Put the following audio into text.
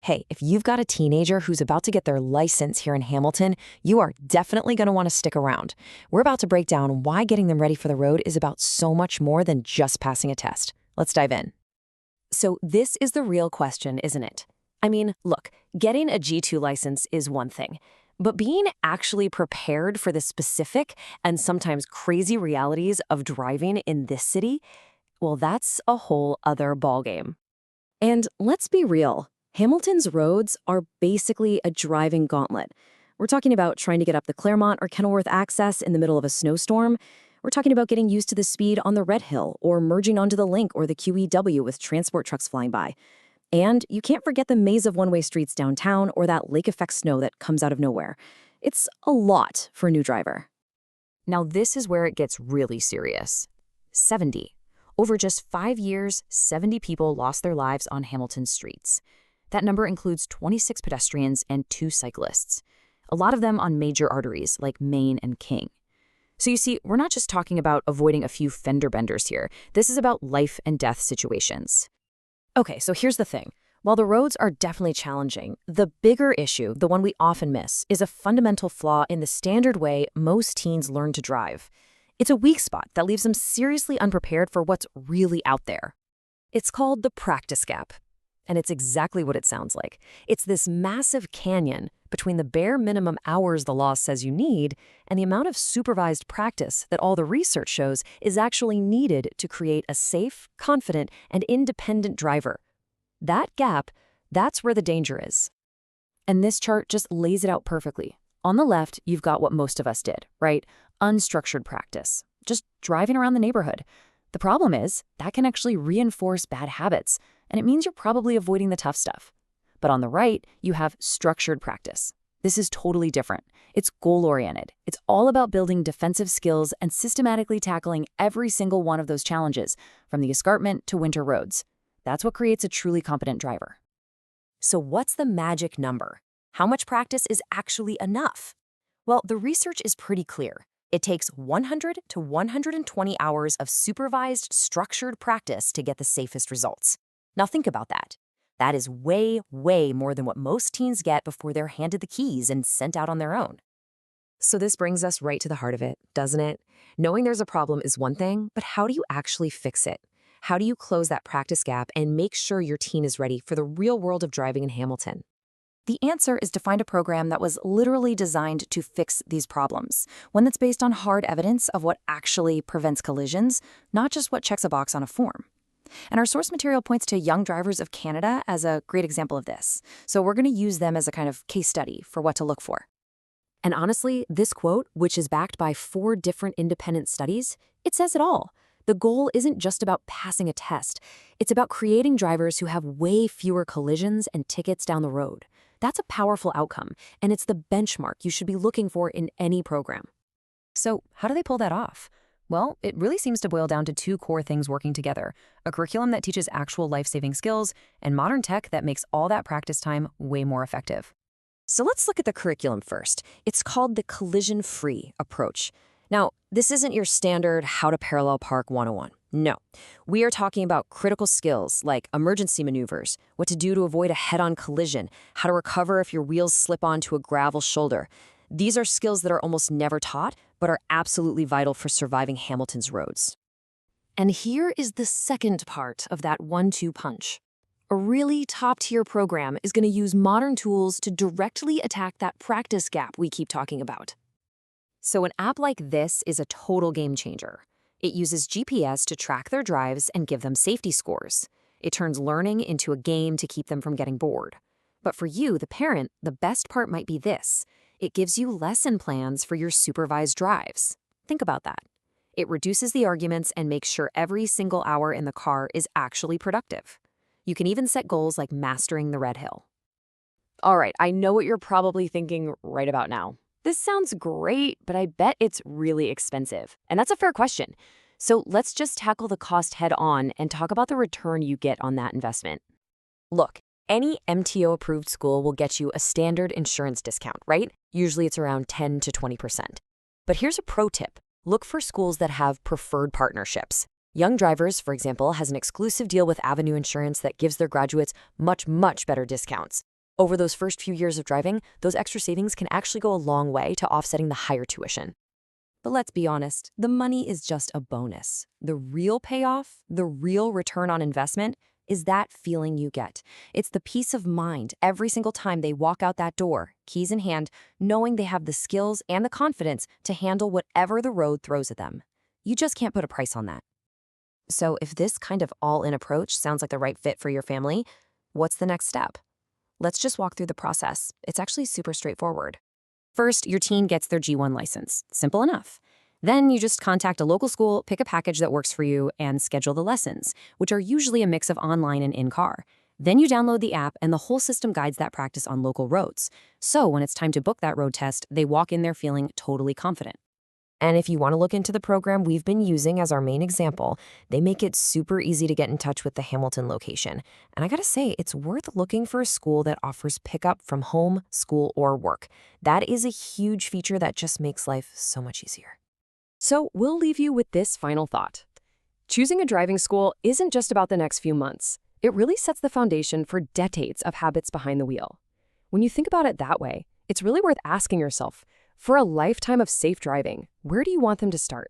Hey, if you've got a teenager who's about to get their license here in Hamilton, you are definitely going to want to stick around. We're about to break down why getting them ready for the road is about so much more than just passing a test. Let's dive in. So this is the real question, isn't it? I mean, look, getting a G2 license is one thing, but being actually prepared for the specific and sometimes crazy realities of driving in this city, well, that's a whole other ballgame. And let's be real. Hamilton's roads are basically a driving gauntlet. We're talking about trying to get up the Claremont or Kenilworth access in the middle of a snowstorm. We're talking about getting used to the speed on the Red Hill or merging onto the Link or the QEW with transport trucks flying by. And you can't forget the maze of one-way streets downtown or that lake effect snow that comes out of nowhere. It's a lot for a new driver. Now this is where it gets really serious. 70. Over just 5 years, 70 people lost their lives on Hamilton's streets. That number includes 26 pedestrians and 2 cyclists, a lot of them on major arteries like Main and King. So you see, we're not just talking about avoiding a few fender benders here. This is about life and death situations. Okay, so here's the thing. While the roads are definitely challenging, the bigger issue, the one we often miss, is a fundamental flaw in the standard way most teens learn to drive. It's a weak spot that leaves them seriously unprepared for what's really out there. It's called the practice gap. And it's exactly what it sounds like. It's this massive canyon between the bare minimum hours the law says you need and the amount of supervised practice that all the research shows is actually needed to create a safe, confident, and independent driver. That gap, that's where the danger is. And this chart just lays it out perfectly. On the left, you've got what most of us did, right? Unstructured practice, just driving around the neighborhood. The problem is that can actually reinforce bad habits, and it means you're probably avoiding the tough stuff. But on the right, you have structured practice. This is totally different. It's goal-oriented. It's all about building defensive skills and systematically tackling every single one of those challenges, from the escarpment to winter roads. That's what creates a truly competent driver. So what's the magic number? How much practice is actually enough? Well, the research is pretty clear. It takes 100 to 120 hours of supervised, structured practice to get the safest results. Now think about that. That is way, way more than what most teens get before they're handed the keys and sent out on their own. So this brings us right to the heart of it, doesn't it? Knowing there's a problem is one thing, but how do you actually fix it? How do you close that practice gap and make sure your teen is ready for the real world of driving in Hamilton? The answer is to find a program that was literally designed to fix these problems, one that's based on hard evidence of what actually prevents collisions, not just what checks a box on a form. And our source material points to Young Drivers of Canada as a great example of this, so we're going to use them as a kind of case study for what to look for. And honestly, this quote, which is backed by 4 different independent studies, it says it all. The goal isn't just about passing a test. It's about creating drivers who have way fewer collisions and tickets down the road. That's a powerful outcome, and it's the benchmark you should be looking for in any program. So how do they pull that off? Well, it really seems to boil down to 2 core things working together: a curriculum that teaches actual life-saving skills and modern tech that makes all that practice time way more effective. So let's look at the curriculum first. It's called the collision-free approach. Now, this isn't your standard how to parallel park 101. No, we are talking about critical skills like emergency maneuvers, what to do to avoid a head-on collision, how to recover if your wheels slip onto a gravel shoulder. These are skills that are almost never taught, but are absolutely vital for surviving Hamilton's roads. And here is the second part of that 1-2 punch. A really top-tier program is going to use modern tools to directly attack that practice gap we keep talking about. So an app like this is a total game changer. It uses GPS to track their drives and give them safety scores. It turns learning into a game to keep them from getting bored. But for you, the parent, the best part might be this. It gives you lesson plans for your supervised drives. Think about that. It reduces the arguments and makes sure every single hour in the car is actually productive. You can even set goals like mastering the Red Hill. All right, I know what you're probably thinking right about now. This sounds great, but I bet it's really expensive. And that's a fair question. So let's just tackle the cost head on and talk about the return you get on that investment. Look, any MTO-approved school will get you a standard insurance discount, right? Usually it's around 10 to 20%. But here's a pro tip. Look for schools that have preferred partnerships. Young Drivers, for example, has an exclusive deal with Avenue Insurance that gives their graduates much, much better discounts. Over those first few years of driving, those extra savings can actually go a long way to offsetting the higher tuition. But let's be honest, the money is just a bonus. The real payoff, the real return on investment, is that feeling you get. It's the peace of mind every single time they walk out that door, keys in hand, knowing they have the skills and the confidence to handle whatever the road throws at them. You just can't put a price on that. So if this kind of all-in approach sounds like the right fit for your family, what's the next step? Let's just walk through the process. It's actually super straightforward. First, your teen gets their G1 license. Simple enough. Then you just contact a local school, pick a package that works for you, and schedule the lessons, which are usually a mix of online and in-car. Then you download the app, and the whole system guides that practice on local roads. So when it's time to book that road test, they walk in there feeling totally confident. And if you want to look into the program we've been using as our main example, they make it super easy to get in touch with the Hamilton location. And I gotta say, it's worth looking for a school that offers pickup from home, school, or work. That is a huge feature that just makes life so much easier. So we'll leave you with this final thought. Choosing a driving school isn't just about the next few months. It really sets the foundation for decades of habits behind the wheel. When you think about it that way, it's really worth asking yourself, for a lifetime of safe driving, where do you want them to start?